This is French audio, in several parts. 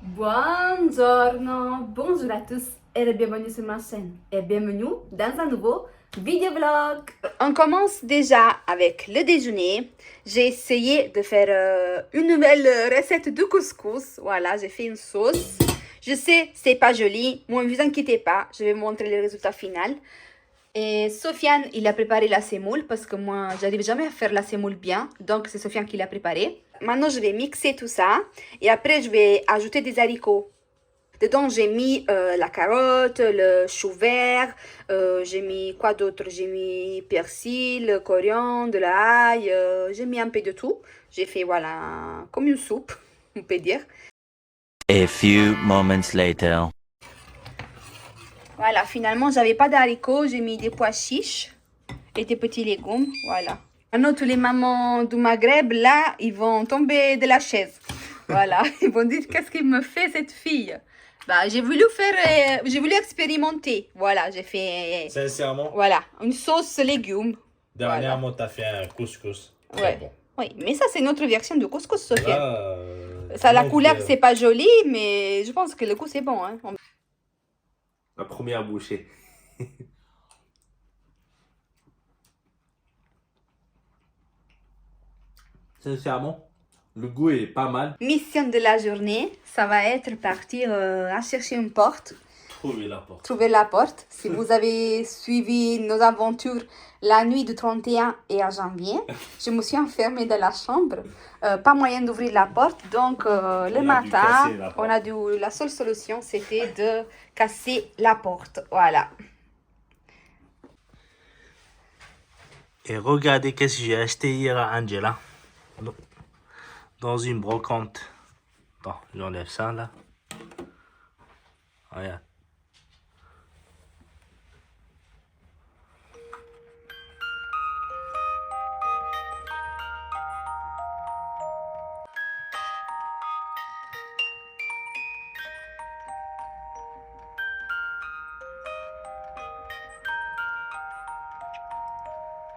Buongiorno, bonjour à tous et bienvenue sur ma chaîne et bienvenue dans un nouveau vidéo-vlog. On commence déjà avec le déjeuner. J'ai essayé de faire une nouvelle recette de couscous. Voilà, j'ai fait une sauce. Je sais, c'est pas joli, mais ne vous inquiétez pas, je vais vous montrer le résultat final. Et Sofiane, il a préparé la semoule parce que moi, j'arrive jamais à faire la semoule bien. Donc, c'est Sofiane qui l'a préparé. Maintenant, je vais mixer tout ça. Et après, je vais ajouter des haricots. Dedans, j'ai mis la carotte, le chou vert. J'ai mis quoi d'autre? J'ai mis persil, coriandre, de l'ail. J'ai mis un peu de tout. J'ai fait, voilà, comme une soupe, on peut dire. A few moments later. Voilà, finalement, j'avais pas d'haricots, j'ai mis des pois chiches et des petits légumes, voilà. Maintenant, tous les mamans du Maghreb, là, ils vont tomber de la chaise. Voilà, ils vont dire, qu'est-ce qu'il me fait cette fille? Bah, j'ai voulu expérimenter. Voilà, j'ai fait... Sincèrement, Voilà, une sauce légumes. dernièrement, t'as fait un couscous. Très Ouais. bon. Oui, mais ça, c'est notre version de couscous, Sophia. Là, Ça, la donc, couleur, c'est pas joli, mais je pense que le goût, c'est bon, hein. la première bouchée. Sincèrement, le goût est pas mal. Mission de la journée, ça va être partir à chercher une porte. Trouver la porte. Trouver la porte. Si vous avez suivi nos aventures la nuit du 31 et à janvier, je me suis enfermée dans la chambre. Pas moyen d'ouvrir la porte. Donc, le matin, la seule solution, c'était de casser la porte. Voilà. Et regardez qu'est-ce que j'ai acheté hier à Angela. Dans une brocante. Attends, j'enlève ça là. Regarde.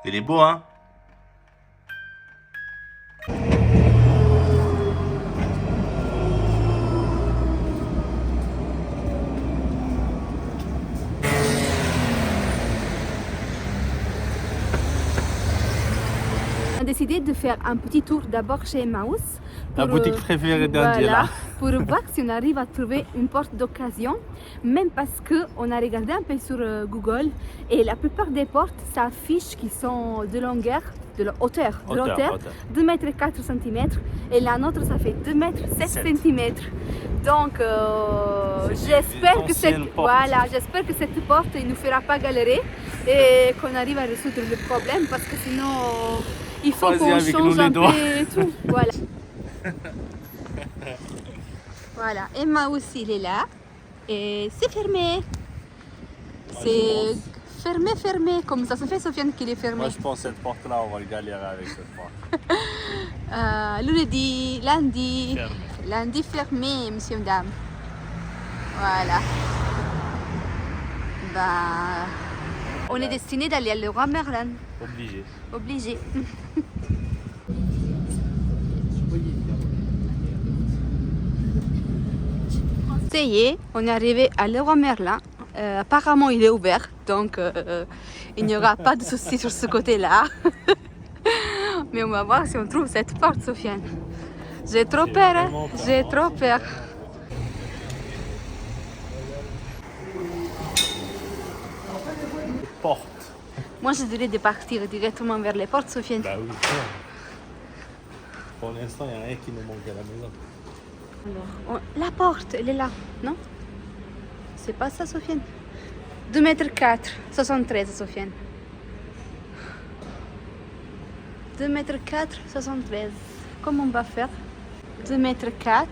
Il est beau, hein? On a décidé de faire un petit tour d'abord chez Emmaüs. La boutique préférée d'Angela. Pour voir si on arrive à trouver une porte d'occasion, même parce qu'on a regardé un peu sur Google et la plupart des portes, ça affiche qu'ils sont de longueur, de hauteur, 2 mètres 4 cm et la nôtre ça fait 2 mètres 7 cm. Donc j'espère que j'espère que cette porte ne nous fera pas galérer et qu'on arrive à résoudre le problème parce que sinon il faut qu'on change un peu tout. Voilà. Voilà, Emma aussi il est là et c'est fermé. C'est fermé, comme ça se fait Sofiane qu'il est fermé. Moi je pense que cette porte là on va galérer avec cette porte. Lundi fermé, monsieur madame. Voilà. Bah, on est destiné d'aller à Leroy Merlin. Obligé. Ça y est, on est arrivé à Leroy Merlin. Apparemment, il est ouvert, donc il n'y aura pas de souci sur ce côté-là. Mais on va voir si on trouve cette porte, Sofiane. J'ai trop peur, hein? J'ai trop peur. Porte. Moi, je dirais de partir directement vers les portes, Sofiane. Bah oui. Pour l'instant, il n'y a rien qui nous manque à la maison. Alors, la porte, elle est là, non? C'est pas ça, Sofiane? 2 mètres 4, 73, Sofiane. 2 mètres 4, 73. Comment on va faire? 2 mètres 4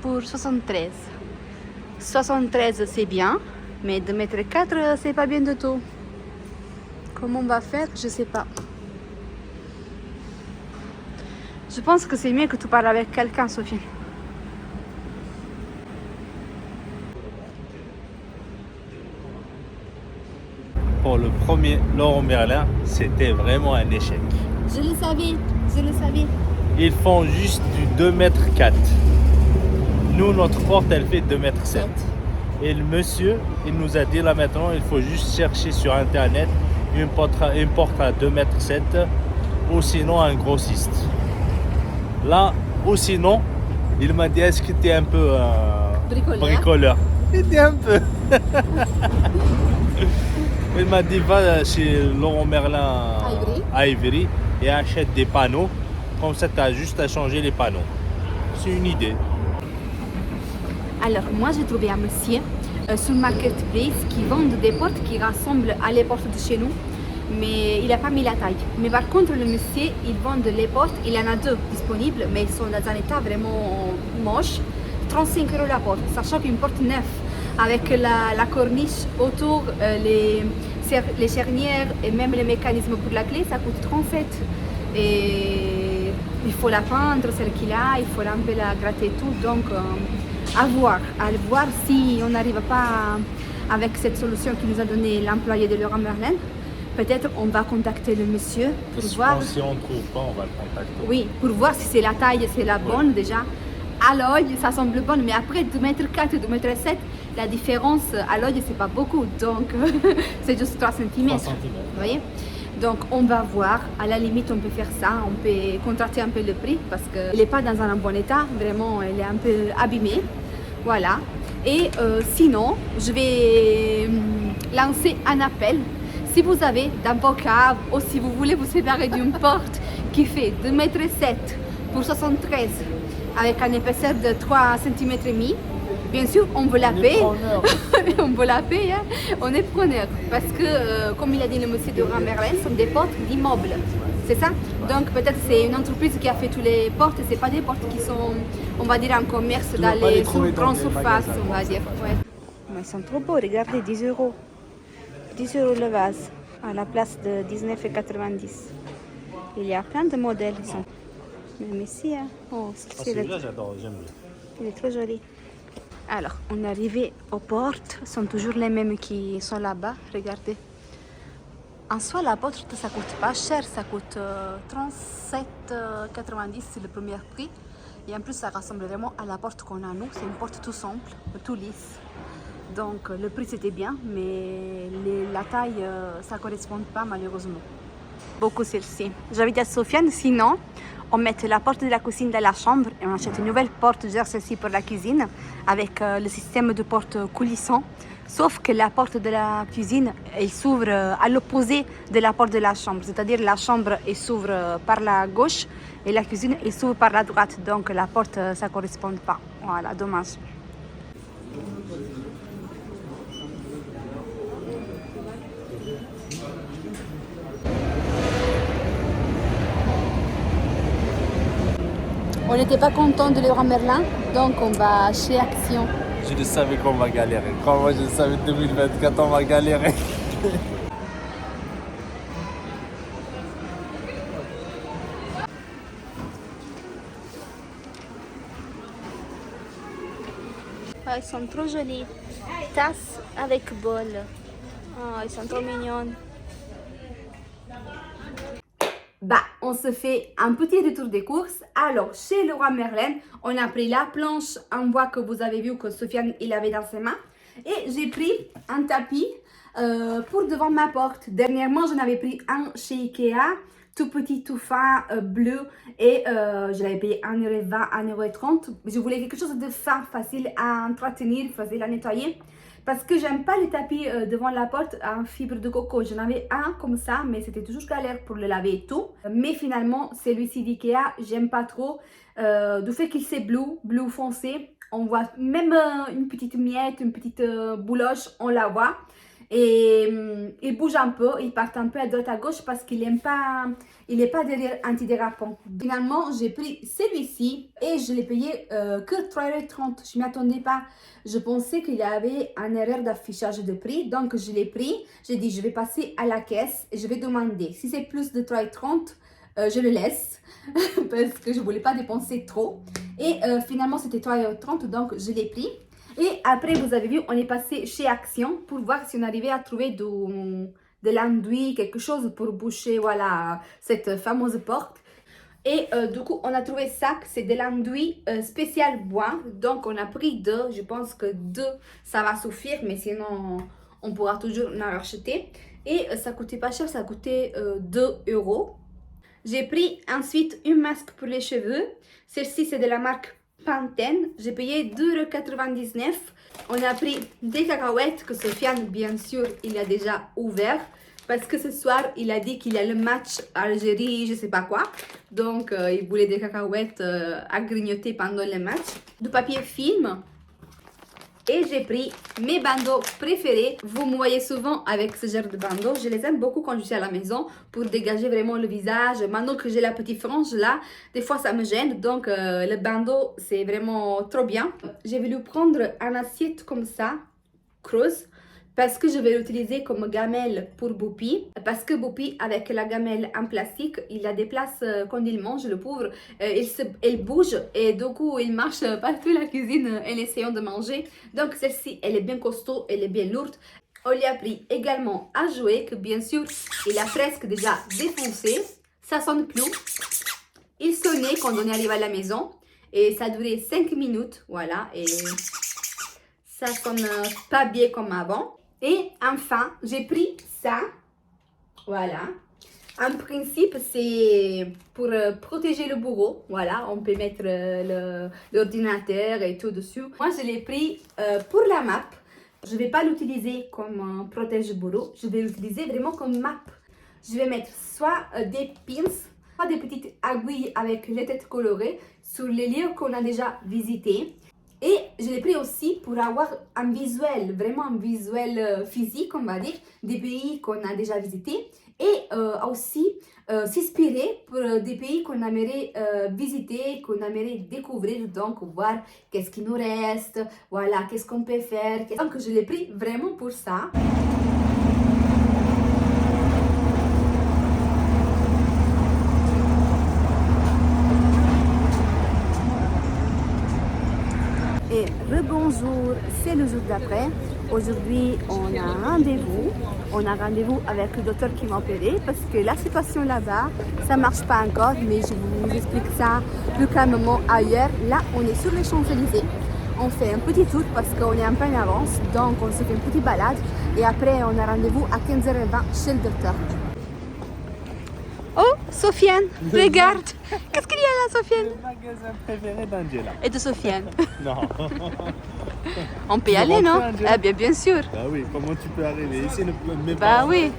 pour 73. 73, c'est bien, mais 2 mètres 4, c'est pas bien du tout. Comment on va faire? Je sais pas. Je pense que c'est mieux que tu parles avec quelqu'un, Sofiane. Pour le premier Leroy Merlin, c'était vraiment un échec. Je le savais. Ils font juste du 2 mètres 4. Nous, notre porte, elle fait 2,7 m. Et le monsieur, il nous a dit là maintenant, il faut juste chercher sur internet une porte à 2,7 m ou sinon un grossiste. Là, ou sinon, il m'a dit, est-ce que tu es un peu bricoleur? J'étais un peu. Il m'a dit, va chez Leroy Merlin à Ivry et achète des panneaux. Comme ça, tu as juste à changer les panneaux. C'est une idée. Alors, moi, j'ai trouvé un monsieur sur Marketplace qui vend des portes qui ressemblent à les portes de chez nous, mais il n'a pas mis la taille. Mais par contre, le monsieur, il vend les portes, il en a deux disponibles, mais ils sont dans un état vraiment moche. 35 € la porte, sachant qu'une porte neuve, avec la corniche autour, les charnières et même les mécanismes pour la clé, ça coûte 37. Et il faut la peindre, celle qu'il a, il faut un peu la gratter et tout, donc à voir si on n'arrive pas avec cette solution qui nous a donné l'employé de Leroy Merlin. Peut-être on va contacter le monsieur pour voir. Si on ne trouve pas, on va le contacter. Oui, pour voir si c'est la taille, c'est la bonne déjà. À l'œil, ça semble bon, mais après 2,4 m et 2,7 m, la différence à l'œil, c'est pas beaucoup, donc c'est juste 3 cm. 3 cm. Vous voyez? Donc on va voir, à la limite on peut faire ça, on peut contracter un peu le prix parce qu'il n'est pas dans un bon état, vraiment il est un peu abîmé, voilà. Et sinon, je vais lancer un appel. Si vous avez dans vos caves ou si vous voulez vous séparer d'une porte qui fait 2,7 m pour 73 avec une épaisseur de 3 cm et demi, bien sûr, on veut la payer. On veut la payer, hein. On est preneur. Parce que, comme il a dit le monsieur de Leroy Merlin, ce sont des portes d'immeubles. C'est ça? Donc peut-être c'est une entreprise qui a fait toutes les portes. C'est pas des portes qui sont, on va dire, en commerce dans les grandes surfaces, on va dire. Ouais. Mais ils sont trop beaux, regardez, 10 €. 10 € le vase, à la place de 19,90 €. Il y a plein de modèles. Ils sont... Même ici, hein. Oh, Celui-là, j'adore, j'aime bien. il est trop joli. Alors, on est arrivé aux portes, ce sont toujours les mêmes qui sont là-bas, regardez. En soi, la porte, ça coûte pas cher, ça coûte 37,90 €, c'est le premier prix. Et en plus, ça ressemble vraiment à la porte qu'on a nous, c'est une porte tout simple, tout lisse. Donc, le prix c'était bien, mais la taille, ça ne correspond pas malheureusement. Beaucoup celle-ci. J'avais dit à Sofiane, sinon, on met la porte de la cuisine dans la chambre et on achète une nouvelle porte, genre celle-ci pour la cuisine, avec le système de porte coulissant. Sauf que la porte de la cuisine, elle s'ouvre à l'opposé de la porte de la chambre. C'est-à-dire la chambre, elle s'ouvre par la gauche et la cuisine, elle s'ouvre par la droite. Donc la porte, ça ne correspond pas. Voilà, dommage. On n'était pas content de Leroy Merlin, donc on va chez Action. Je le savais qu'on va galérer. Quand moi je le savais 2024, on va galérer. Ils sont trop jolis. Tasse avec bol. Oh, ils sont trop mignons. Bah, on se fait un petit retour des courses. Alors, chez Leroy Merlin, on a pris la planche en bois que vous avez vu que Sofiane il avait dans ses mains. Et j'ai pris un tapis pour devant ma porte. Dernièrement, j'en avais pris un chez Ikea, tout petit, tout fin, bleu. Et je l'avais payé 1,20 €, 1,30 €. Je voulais quelque chose de fin, facile à entretenir, facile à nettoyer. Parce que j'aime pas les tapis devant la porte en fibre de coco. J'en avais un comme ça, mais c'était toujours galère pour le laver et tout. Mais finalement, celui-ci d'Ikea, j'aime pas trop. Du fait qu'il c'est bleu foncé, on voit même une petite miette, une petite bouloche, on la voit. Et il bouge un peu, il part un peu à droite à gauche parce qu'il n'est pas derrière antidérapant. Finalement, j'ai pris celui-ci et je l'ai payé que 3,30 €. Je ne m'y attendais pas. Je pensais qu'il y avait une erreur d'affichage de prix. Donc, je l'ai pris. J'ai dit, je vais passer à la caisse et je vais demander. Si c'est plus de 3,30 €, je le laisse parce que je ne voulais pas dépenser trop. Et finalement, c'était 3,30 €, donc je l'ai pris. Et après, vous avez vu, on est passé chez Action pour voir si on arrivait à trouver de l'enduit, quelque chose pour boucher, voilà, cette fameuse porte. Et du coup, on a trouvé ça, c'est de l'enduit spécial bois. Donc, on a pris deux. Je pense que deux, ça va suffire. Mais sinon, on pourra toujours en racheter. Et ça coûtait pas cher, ça coûtait 2 €. J'ai pris ensuite une masque pour les cheveux. Celle-ci, c'est de la marque Pantene. J'ai payé 2,99 €. On a pris des cacahuètes que Sofiane, bien sûr, il a déjà ouvert. Parce que ce soir, il a dit qu'il y a le match Algérie, je sais pas quoi. Donc, il voulait des cacahuètes à grignoter pendant le match. Du papier film. Et j'ai pris mes bandeaux préférés. Vous me voyez souvent avec ce genre de bandeaux. Je les aime beaucoup quand je suis à la maison pour dégager vraiment le visage. Maintenant que j'ai la petite frange là, des fois ça me gêne. Donc, le bandeau, c'est vraiment trop bien. J'ai voulu prendre un assiette comme ça, creuse. Parce que je vais l'utiliser comme gamelle pour Boupi. Parce que Boupi, avec la gamelle en plastique, il a des places quand il mange, le pauvre. Il bouge et du coup, il marche partout la cuisine en essayant de manger. Donc, celle-ci, elle est bien costaud, elle est bien lourde. On lui a pris également à jouer, que bien sûr, il a presque déjà défoncé. Ça sonne plus. Il sonnait quand on est arrivé à la maison. Et ça a duré 5 minutes, voilà. Et ça sonne pas bien comme avant. Et enfin, j'ai pris ça, voilà. En principe, c'est pour protéger le bureau, voilà. On peut mettre l'ordinateur et tout dessus. Moi, je l'ai pris pour la map. Je ne vais pas l'utiliser comme protège-bureau. Je vais l'utiliser vraiment comme map. Je vais mettre soit des pins, soit des petites aiguilles avec les têtes colorées sur les lieux qu'on a déjà visités. Et je l'ai pris aussi pour avoir un visuel, vraiment un visuel physique, on va dire, des pays qu'on a déjà visités. Et aussi s'inspirer pour des pays qu'on aimerait visiter, qu'on aimerait découvrir, donc voir qu'est-ce qui nous reste, voilà, qu'est-ce qu'on peut faire. Donc je l'ai pris vraiment pour ça. Et rebonjour, c'est le jour d'après. Aujourd'hui, on a un rendez-vous. On a un rendez-vous avec le docteur qui m'a opéré parce que la situation là-bas, ça ne marche pas encore, mais je vous explique ça plus calmement ailleurs. Là, on est sur les Champs-Élysées. On fait un petit tour parce qu'on est un peu en avance, donc on se fait une petite balade. Et après, on a rendez-vous à 15h20 chez le docteur. Oh, Sofiane, regarde. Qu'est-ce qu'il y a là, Sofiane? Le magasin préféré d'Angela. Et de Sofiane. Non. On peut y aller, non? Ah bien sûr. Bah oui, comment tu peux arriver ici? Bah oui.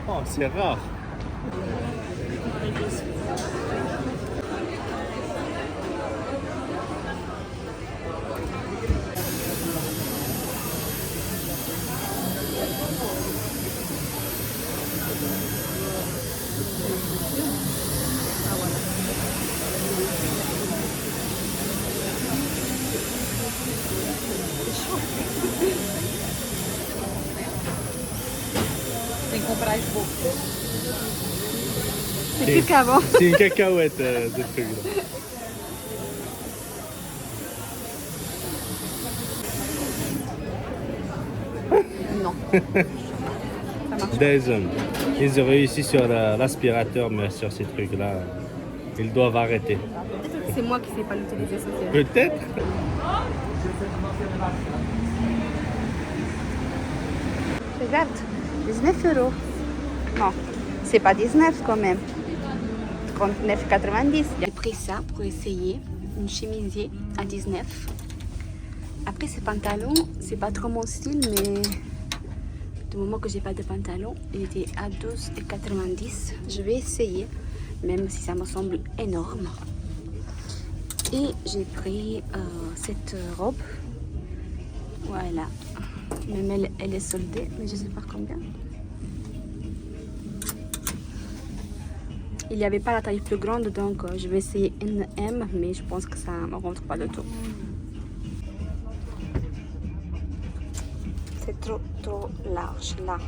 Oh, c'est rare. C'est plus qu'avant. C'est une cacahuète, ce truc-là. Non. Des hommes. Ils ont réussi sur l'aspirateur, mais sur ces trucs-là, ils doivent arrêter. C'est moi qui ne sais pas l'utiliser, Sofiane. Peut-être. Regarde, 19 €. Non, c'est pas 19 quand même. 39,90. J'ai pris ça pour essayer, une chemisier à 19. Après, ces pantalons, c'est pas trop mon style, mais du moment que j'ai pas de pantalon, il était à 12,90. Je vais essayer, même si ça me semble énorme. Et j'ai pris cette robe. Voilà. Même elle est soldée, mais je sais pas combien. Il n'y avait pas la taille plus grande, donc je vais essayer une M, mais je pense que ça ne me rentre pas du tout. C'est trop large là.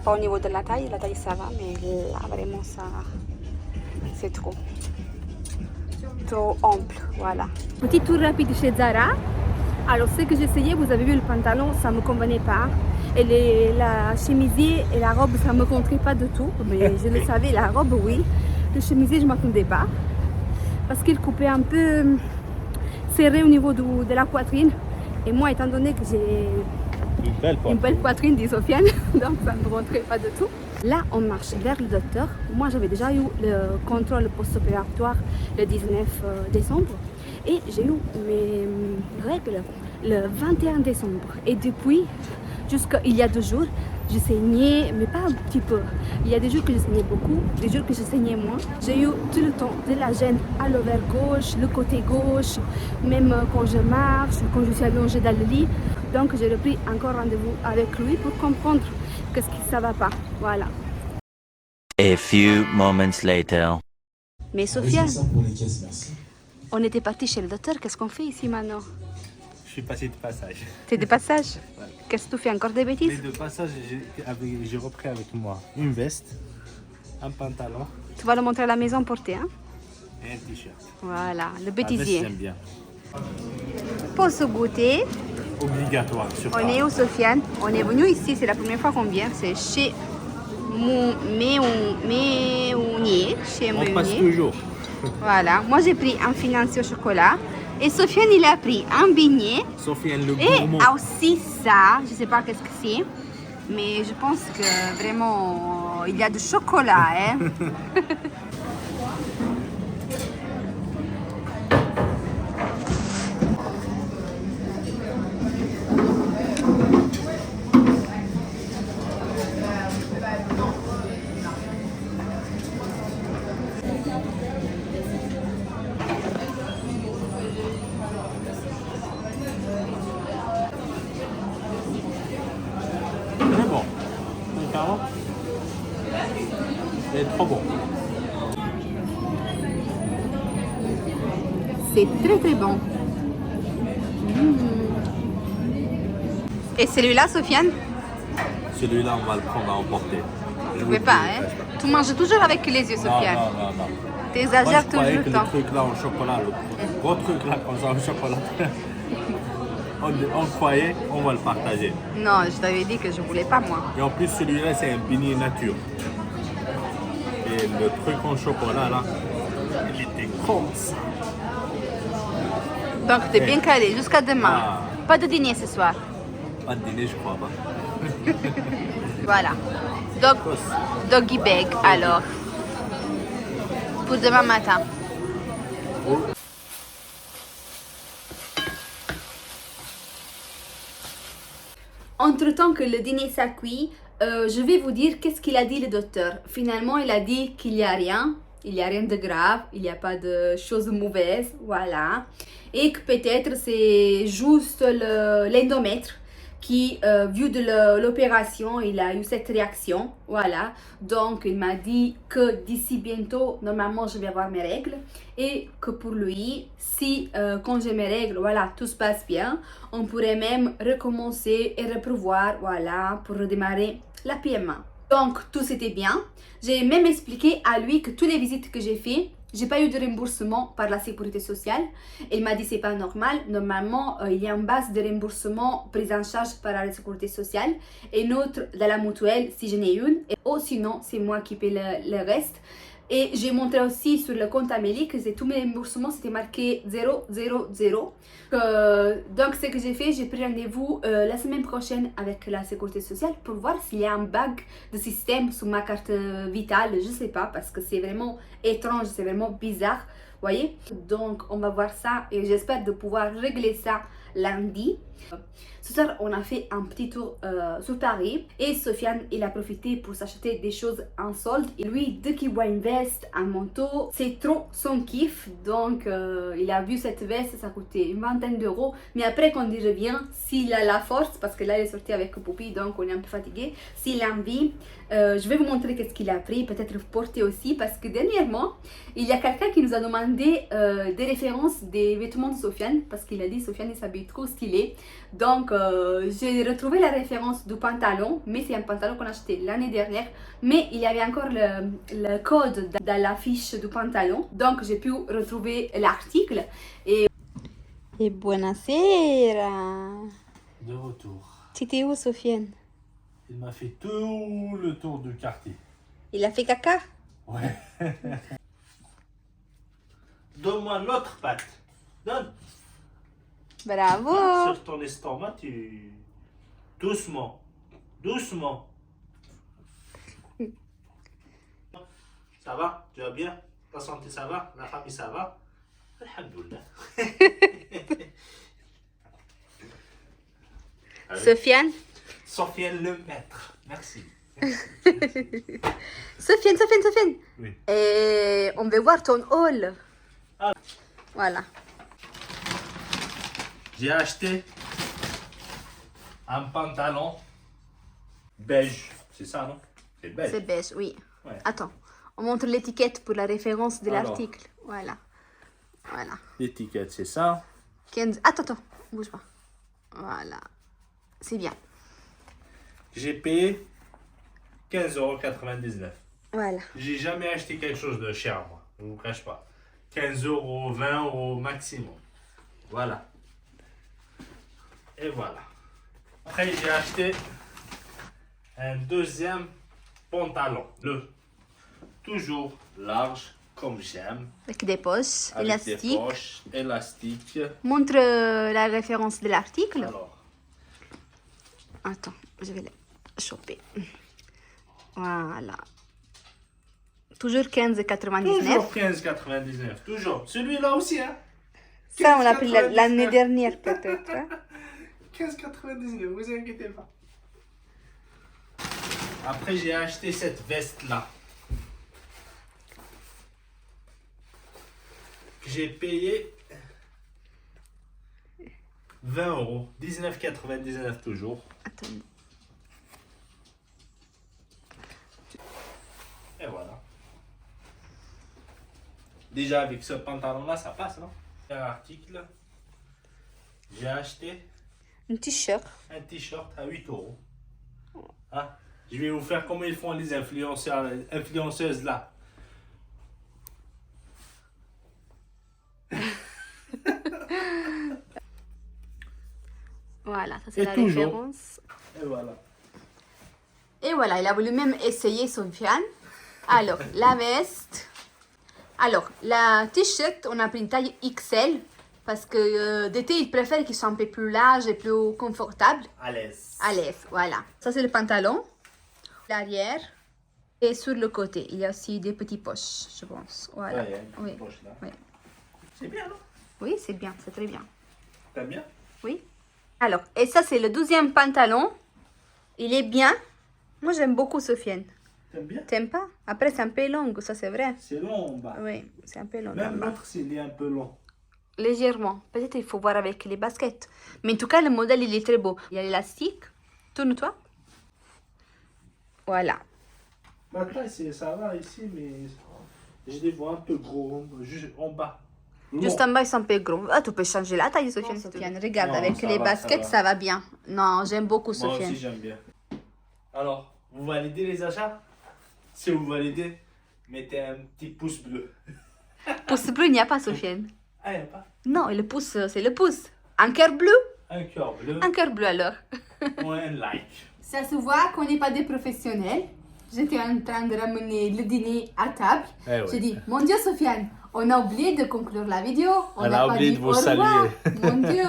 Pas au niveau de la taille ça va, mais là vraiment ça, c'est trop ample, voilà. Petit tour rapide chez Zara. Alors ce que j'ai essayé, vous avez vu le pantalon, ça ne me convenait pas. Et la chemisier et la robe, ça ne me convenait pas du tout. Mais je le savais, la robe oui. Le chemisier, je ne m'attendais pas. parce qu'il coupait un peu serré au niveau de la poitrine. Et moi, étant donné que j'ai une belle poitrine, dit Sofiane, donc ça ne me rentrait pas du tout. Là, on marche vers le docteur. Moi, j'avais déjà eu le contrôle post-opératoire le 19 décembre. Et j'ai eu mes règles le 21 décembre. Et depuis, jusqu'à il y a 2 jours, je saignais, mais pas un petit peu. Il y a des jours que je saignais beaucoup, des jours que je saignais moins. J'ai eu tout le temps de la gêne à l'ovaire gauche, le côté gauche, même quand je marche, quand je suis allongée dans le lit. Donc j'ai repris encore rendez-vous avec lui pour comprendre qu'est-ce qui ça va pas. Voilà. A few moments later. Mais Sofiane, on était parti chez le docteur, qu'est-ce qu'on fait ici maintenant? Je suis passé de passage. T'es de passage? Ouais. Qu'est-ce que tu fais, encore des Mais bêtises? de passage, j'ai repris avec moi une veste, un pantalon Tu vas le montrer à la maison porté, hein? et un t-shirt. Voilà, le La veste, bêtisier. j'aime bien. Pour se goûter, Obligatoire, sur on est où, Sofiane? On est venu ici, c'est la première fois qu'on vient. C'est chez Meunier. Chez On passe Meunier. toujours. Voilà, moi j'ai pris un financier au chocolat. Et Sofiane, il a pris un beignet. Sofiane le Et gourmand. aussi ça, je sais pas qu'est-ce que c'est. Mais je pense que vraiment, il y a du chocolat, hein. Très bon. Sincèrement, c'est trop bon. C'est très très bon. Et celui-là, Sofiane? Celui-là, on va le prendre à emporter. Je ne veux pas, hein. Tu manges toujours avec les yeux, Sofiane. Non. Tu Moi, exagères je croyais toujours que le temps. le truc là au chocolat, le gros truc là comme ça au chocolat, on croyait, on va le partager. Non, je t'avais dit que je voulais pas, moi. Et en plus, celui-là, c'est un beignet nature. Et le truc en chocolat là, il était comme ça. Donc, t'es bien calé jusqu'à demain. Ah. Pas de dîner ce soir. Pas de dîner, je crois pas. Voilà. Donc, doggy bag, alors. Pour demain matin. Entre-temps que le dîner s'est cuit, je vais vous dire qu'est-ce qu'il a dit le docteur. Finalement, il a dit qu'il n'y a rien. Il n'y a rien de grave, il n'y a pas de choses mauvaises, voilà. Et que peut-être c'est juste l'endomètre qui, vu de l'opération, il a eu cette réaction, voilà. Donc, il m'a dit que d'ici bientôt, normalement, je vais avoir mes règles. Et que pour lui, si quand j'ai mes règles, voilà, tout se passe bien, on pourrait même recommencer et reprévoir, voilà, pour redémarrer la PMA. Donc, tout c'était bien. J'ai même expliqué à lui que toutes les visites que j'ai fait, j'ai pas eu de remboursement par la sécurité sociale. Il m'a dit c'est pas normal. Normalement, il y a une base de remboursement prise en charge par la sécurité sociale et une autre dans la mutuelle si j'en ai une. Ou sinon, c'est moi qui paie le reste. Et j'ai montré aussi sur le compte Amélie que tous mes remboursements c'était marqué 000. Donc ce que j'ai fait, j'ai pris rendez-vous la semaine prochaine avec la sécurité sociale pour voir s'il y a un bug de système sur ma carte vitale. Je sais pas parce que c'est vraiment étrange, c'est vraiment bizarre. Voyez, donc on va voir ça et j'espère de pouvoir régler ça lundi. Ce soir, on a fait un petit tour sur Paris et Sofiane, il a profité pour s'acheter des choses en solde. Et lui, dès qu'il voit une veste, un manteau, c'est trop son kiff. Donc, il a vu cette veste, ça coûtait une vingtaine d'euros. Mais après, quand il revient, s'il a la force, parce que là, il est sorti avec Poupie, donc on est un peu fatigué. S'il a envie, je vais vous montrer qu'est-ce qu'il a pris, peut-être vous porter aussi, parce que dernièrement, il y a quelqu'un qui nous a demandé des références des vêtements de Sofiane, parce qu'il a dit Sofiane il s'habille trop stylé. Donc j'ai retrouvé la référence du pantalon, mais c'est un pantalon qu'on a acheté l'année dernière, mais il y avait encore le code dans la fiche du pantalon, donc j'ai pu retrouver l'article. Et buonasera. De retour. Tu étais où, Sofiane? Il m'a fait tout le tour du quartier. Il a fait caca? Ouais. Donne-moi l'autre patte. Donne. Bravo. Sur ton estomac, tu... Doucement. Doucement. Ça va? Tu vas bien? Ta santé, ça va? La famille, ça va? Alhamdoulilah. Sofiane. Sofiane le maître. Merci. Sofiane. Oui. Et on veut voir ton haul. Ah. Voilà. J'ai acheté un pantalon beige. C'est ça, non? C'est beige. C'est beige, oui. Ouais. Attends, on montre l'étiquette pour la référence de Alors. l'article. Voilà. Voilà. L'étiquette, c'est ça. 15... Attends, bouge pas. Voilà. C'est bien. J'ai payé 15,99 €. Voilà. J'ai jamais acheté quelque chose de cher, moi. Je ne vous cache pas. 15 €, 20 € maximum. Voilà. Et voilà. Après, j'ai acheté un deuxième pantalon. Toujours large, comme j'aime. Avec des poches Avec élastiques. des poches élastiques. Montre la référence de l'article. Alors, Attends, je vais la choper. Voilà. Toujours 15,99. toujours 15,99. Toujours. Celui-là aussi, hein. Ça, on l'a pris 15,99. l'année dernière peut-être. hein. 15,99, vous inquiétez pas. Après, j'ai acheté cette veste-là. Que j'ai payé 20 €. 19,99 toujours. Attends. Et voilà. Déjà, avec ce pantalon-là, ça passe, non? Un article. J'ai acheté Un t-shirt. un t-shirt à 8 €. Ah, je vais vous faire comment ils font les influenceuses là. Voilà, ça c'est Et la toujours. référence. Et voilà. Et voilà, il a voulu même essayer Sofiane. Alors, la veste. Alors, la t-shirt, on a pris une taille XL. Parce que d'été, il préfère qu'il soit un peu plus large et plus confortable. À l'aise. À l'aise, voilà. Ça, c'est le pantalon. L'arrière. Et sur le côté, il y a aussi des petites poches, je pense. Voilà. Ouais, il y a une petite Oui. poche là. Oui. C'est bien, non? Oui, c'est bien, c'est très bien. T'aimes bien? Oui. Alors, et ça, c'est le 12e pantalon. Il est bien. Moi, j'aime beaucoup Sofiane. T'aimes bien? T'aimes pas? Après, c'est un peu long, ça, c'est vrai. C'est long en bas. Oui, c'est un peu long. Même là-bas. l'autre, il est un peu long. Légèrement. Peut-être il faut voir avec les baskets. Mais en tout cas, le modèle, il est très beau. Il y a l'élastique. Tourne-toi. Voilà. Ma taille, ça va ici, mais je les vois un peu gros, juste en bas. Juste en bas, ils sont un peu gros. Ah, tu peux changer la taille, Sofiane. Sofiane, regarde, Non, avec ça les va, baskets, ça ça va. va bien. Non, j'aime beaucoup Moi Sofiane. aussi, j'aime bien. Alors, vous validez les achats? Si vous validez, mettez un petit pouce bleu. Pouce bleu, il n'y a pas, Sofiane. Ah, il n'y a pas? Non, et le pouce, c'est le pouce. Un cœur bleu? Un cœur bleu Un cœur bleu, alors. ou un like. Ça se voit qu'on n'est pas des professionnels. J'étais en train de ramener le dîner à table. Eh ouais. J'ai dit, mon Dieu, Sofiane, on a oublié de conclure la vidéo. On Elle n'a a pas oublié dit de vous au revoir. saluer. Mon Dieu.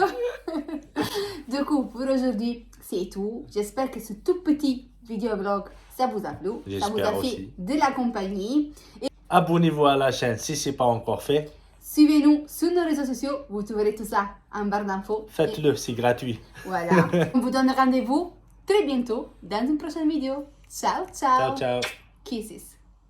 Du coup, pour aujourd'hui, c'est tout. J'espère que ce tout petit vidéo-vlog, ça vous a plu. Ça vous a J'espère fait aussi. de la compagnie. Et Abonnez-vous à la chaîne si ce n'est pas encore fait. suivez-nous sur nos réseaux sociaux. Vous trouverez tout ça en barre d'infos. Et Faites-le, c'est gratuit. voilà. On vous donne rendez-vous très bientôt dans une prochaine vidéo. Ciao, ciao. Ciao, ciao. Kisses.